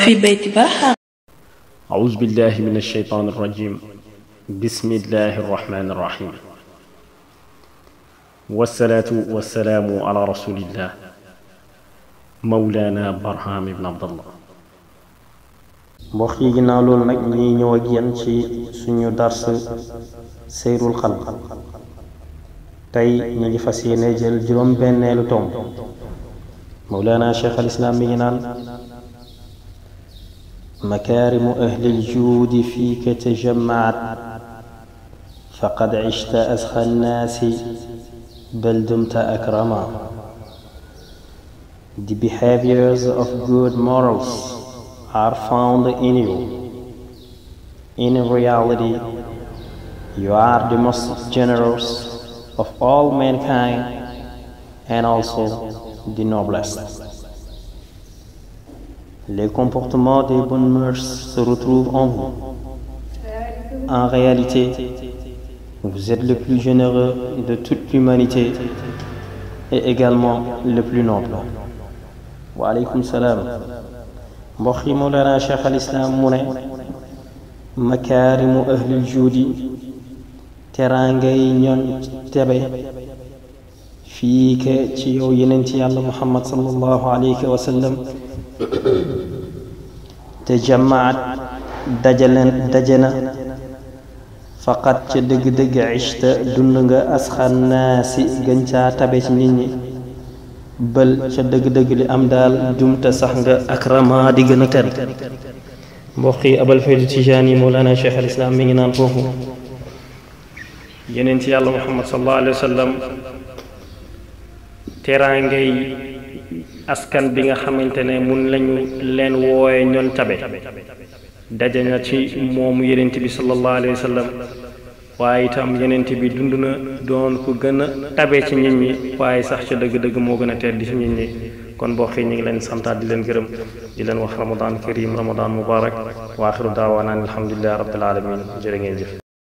في بيت بحر. أعوذ بالله من الشيطان الرجيم. بسم الله الرحمن الرحيم. والصلاة والسلام على رسول الله مولانا برهام بن عبد الله. mbokk yi ginnaaw loolu nag ñuy ñëw ak yéen ci suñu dars seyrul xalb. tey ñu ngi fas yéene jël juróom-benneelu tomb. مولانا شيخ الإسلام مينان مكارم أهل الجود فيك تجمعت فقد عشت أسخى الناس بل دمت أكرما. The behaviors of good morals are found in you. In reality, you are the most generous of all mankind and also the noblest. Les comportements des bonnes mœurs se retrouvent en vous. En réalité, vous êtes le plus généreux de toute l'humanité et également le plus noble. Wa alaykum salam. mbokk yi Mawlana Cheikh al Islam mu ne makaarimu ahlil juudi teraangay ñoon tebe fii ke ci yow yenent yàlla Muhammad sallallahu alayhi wa sallam te jamaat dajena faqat ca dëgg-dëgg ishta dund nga asxannaasi gën caa tabe ci nit ñi bël ca dëgg-dëgg li am daal dumta sax nga akrama di gën a tedd. mbokk yi Abul Faydu Tijaani Mawlana Cheikh al Islam mi ngi naan foofu yeneen ci yàlla Muhammad sallallahu alayhi wa sallam teraangay askan bi nga xamante ne mun lañu leen wooye ñoon tabe daje na ci moomu yenent bi sallallahu alayhi wa sallam waaye itam yenent bi dund na doon ko gën a tabe ci nit ñi waaye sax ca dëgg-dëgg moo gën a tedd ci nit ñi. kon mbokk yi ñu ngi leen santaat di leen gërëm di leen wax ramadan karim ramadan mubarak wa axiru daawaana alhamdulillahi rabbil alamin jërë ngeen jëf.